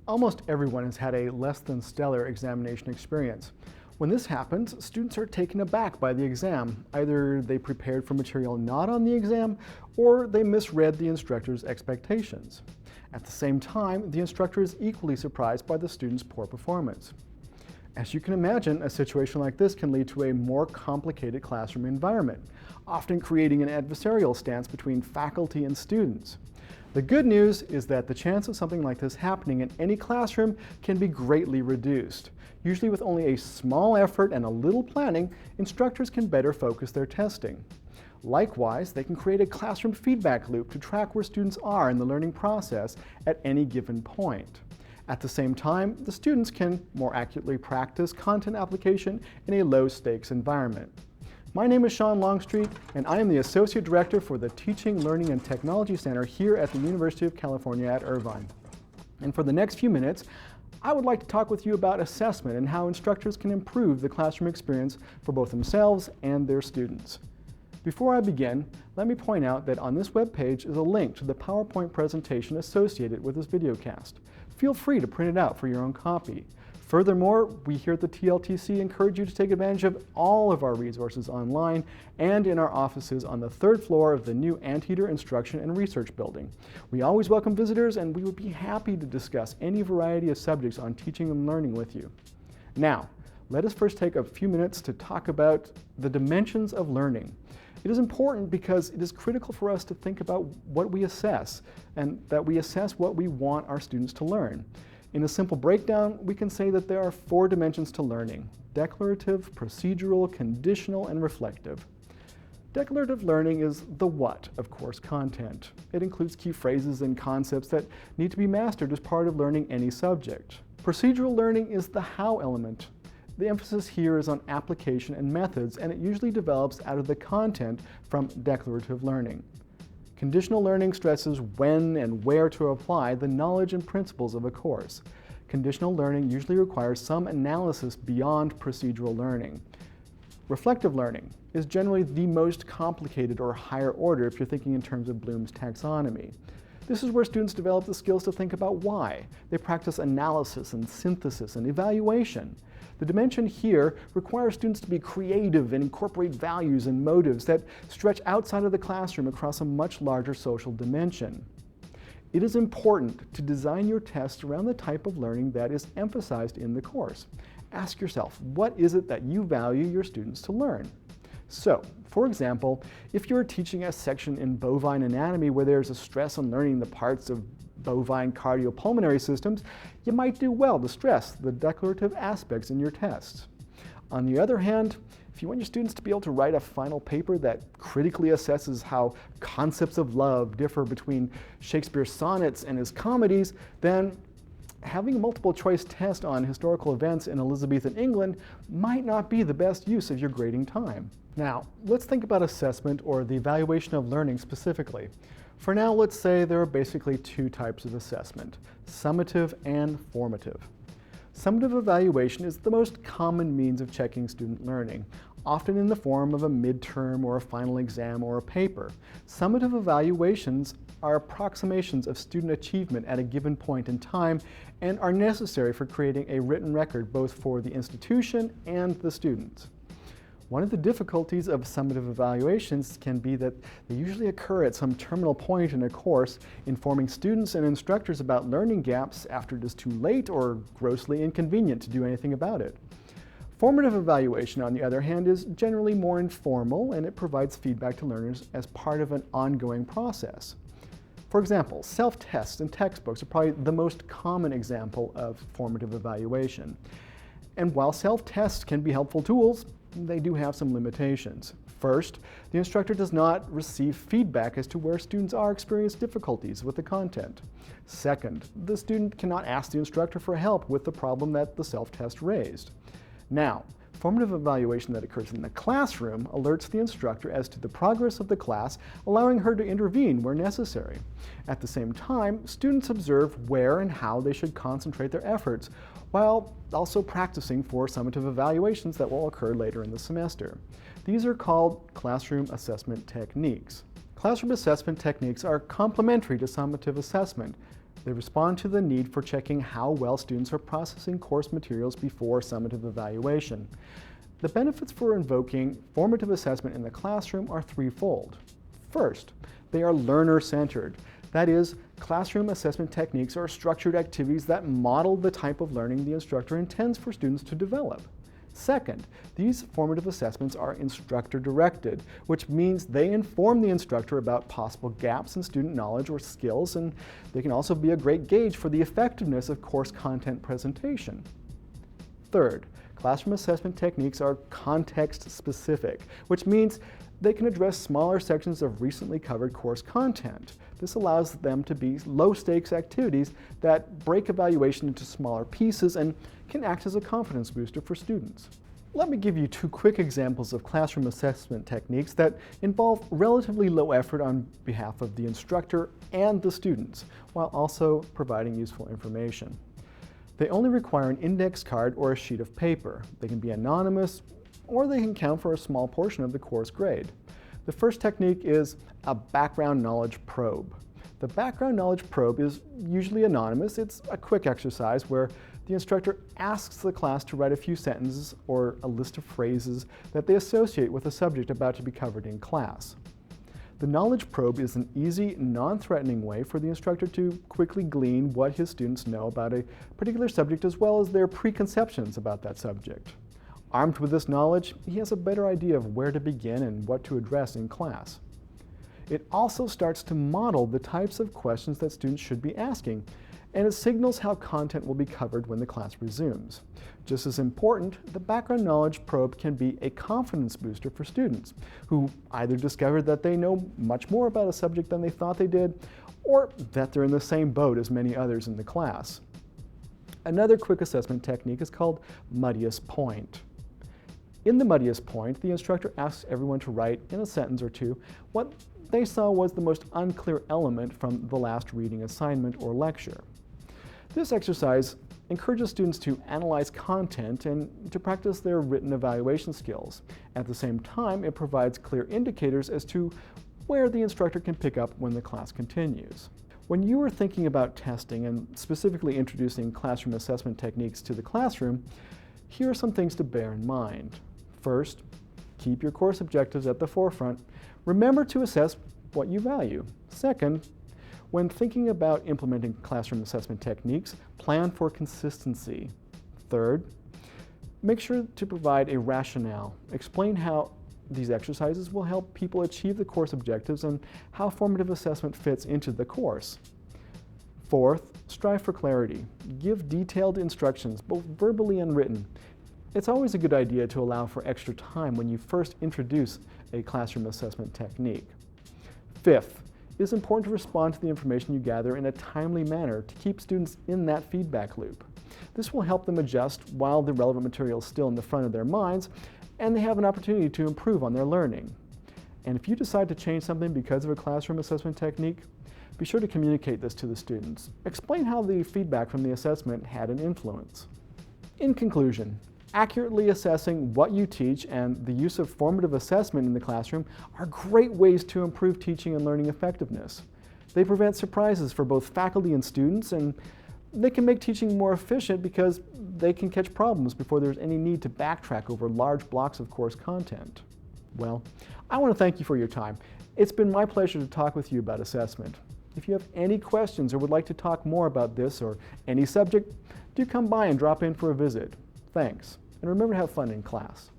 Almost everyone has had a less than stellar examination experience. When this happens, students are taken aback by the exam. Either they prepared for material not on the exam, or they misread the instructor's expectations. At the same time, the instructor is equally surprised by the student's poor performance. As you can imagine, a situation like this can lead to a more complicated classroom environment, often creating an adversarial stance between faculty and students. The good news is that the chance of something like this happening in any classroom can be greatly reduced. Usually with only a small effort and a little planning, instructors can better focus their testing. Likewise, they can create a classroom feedback loop to track where students are in the learning process at any given point. At the same time, the students can more accurately practice content application in a low-stakes environment. My name is Shaun Longstreet, and I am the Associate Director for the Teaching, Learning, and Technology Center here at the University of California at Irvine. And for the next few minutes, I would like to talk with you about assessment and how instructors can improve the classroom experience for both themselves and their students. Before I begin, let me point out that on this webpage is a link to the PowerPoint presentation associated with this videocast. Feel free to print it out for your own copy. Furthermore, we here at the TLTC encourage you to take advantage of all of our resources online and in our offices on the third floor of the new Anteater Instruction and Research Building. We always welcome visitors, and we would be happy to discuss any variety of subjects on teaching and learning with you. Now, let us first take a few minutes to talk about the dimensions of learning. It is important because it is critical for us to think about what we assess, and that we assess what we want our students to learn. In a simple breakdown, we can say that there are 4 dimensions to learning: declarative, procedural, conditional, and reflective. Declarative learning is the what of course content. It includes key phrases and concepts that need to be mastered as part of learning any subject. Procedural learning is the how element. The emphasis here is on application and methods, and it usually develops out of the content from declarative learning. Conditional learning stresses when and where to apply the knowledge and principles of a course. Conditional learning usually requires some analysis beyond procedural learning. Reflective learning is generally the most complicated or higher order if you're thinking in terms of Bloom's taxonomy. This is where students develop the skills to think about why. They practice analysis and synthesis and evaluation. The dimension here requires students to be creative and incorporate values and motives that stretch outside of the classroom across a much larger social dimension. It is important to design your tests around the type of learning that is emphasized in the course. Ask yourself, what is it that you value your students to learn? So, for example, if you're teaching a section in bovine anatomy where there's a stress on learning the parts of bovine cardiopulmonary systems, you might do well to stress the declarative aspects in your tests. On the other hand, if you want your students to be able to write a final paper that critically assesses how concepts of love differ between Shakespeare's sonnets and his comedies, then having a multiple choice test on historical events in Elizabethan England might not be the best use of your grading time. Now, let's think about assessment, or the evaluation of learning specifically. For now, let's say there are basically 2 types of assessment: summative and formative. Summative evaluation is the most common means of checking student learning, often in the form of a midterm or a final exam or a paper. Summative evaluations are approximations of student achievement at a given point in time and are necessary for creating a written record both for the institution and the students. One of the difficulties of summative evaluations can be that they usually occur at some terminal point in a course, informing students and instructors about learning gaps after it is too late or grossly inconvenient to do anything about it. Formative evaluation, on the other hand, is generally more informal, and it provides feedback to learners as part of an ongoing process. For example, self-tests in textbooks are probably the most common example of formative evaluation. And while self-tests can be helpful tools, they do have some limitations. First, the instructor does not receive feedback as to where students are experiencing difficulties with the content. Second, the student cannot ask the instructor for help with the problem that the self-test raised. Now, formative evaluation that occurs in the classroom alerts the instructor as to the progress of the class, allowing her to intervene where necessary. At the same time, students observe where and how they should concentrate their efforts, while also practicing for summative evaluations that will occur later in the semester. These are called classroom assessment techniques. Classroom assessment techniques are complementary to summative assessment. They respond to the need for checking how well students are processing course materials before summative evaluation. The benefits for invoking formative assessment in the classroom are threefold. First, they are learner-centered. That is, classroom assessment techniques are structured activities that model the type of learning the instructor intends for students to develop. Second, these formative assessments are instructor-directed, which means they inform the instructor about possible gaps in student knowledge or skills, and they can also be a great gauge for the effectiveness of course content presentation. Third, classroom assessment techniques are context-specific, which means they can address smaller sections of recently covered course content. This allows them to be low-stakes activities that break evaluation into smaller pieces and can act as a confidence booster for students. Let me give you two quick examples of classroom assessment techniques that involve relatively low effort on behalf of the instructor and the students, while also providing useful information. They only require an index card or a sheet of paper. They can be anonymous, or they can count for a small portion of the course grade. The first technique is a background knowledge probe. The background knowledge probe is usually anonymous. It's a quick exercise where the instructor asks the class to write a few sentences or a list of phrases that they associate with a subject about to be covered in class. The knowledge probe is an easy, non-threatening way for the instructor to quickly glean what his students know about a particular subject as well as their preconceptions about that subject. Armed with this knowledge, he has a better idea of where to begin and what to address in class. It also starts to model the types of questions that students should be asking, and it signals how content will be covered when the class resumes. Just as important, the background knowledge probe can be a confidence booster for students who either discovered that they know much more about a subject than they thought they did, or that they're in the same boat as many others in the class. Another quick assessment technique is called muddiest point. In the muddiest point, the instructor asks everyone to write in a sentence or two what they saw was the most unclear element from the last reading assignment or lecture. This exercise encourages students to analyze content and to practice their written evaluation skills. At the same time, it provides clear indicators as to where the instructor can pick up when the class continues. When you are thinking about testing and specifically introducing classroom assessment techniques to the classroom, here are some things to bear in mind. First, keep your course objectives at the forefront. Remember to assess what you value. Second, when thinking about implementing classroom assessment techniques, plan for consistency. Third, make sure to provide a rationale. Explain how these exercises will help people achieve the course objectives and how formative assessment fits into the course. Fourth, strive for clarity. Give detailed instructions, both verbally and written. It's always a good idea to allow for extra time when you first introduce a classroom assessment technique. Fifth, it is important to respond to the information you gather in a timely manner to keep students in that feedback loop. This will help them adjust while the relevant material is still in the front of their minds, and they have an opportunity to improve on their learning. And if you decide to change something because of a classroom assessment technique, be sure to communicate this to the students. Explain how the feedback from the assessment had an influence. In conclusion, accurately assessing what you teach and the use of formative assessment in the classroom are great ways to improve teaching and learning effectiveness. They prevent surprises for both faculty and students, and they can make teaching more efficient because they can catch problems before there's any need to backtrack over large blocks of course content. Well, I want to thank you for your time. It's been my pleasure to talk with you about assessment. If you have any questions or would like to talk more about this or any subject, do come by and drop in for a visit. Thanks, and remember to have fun in class.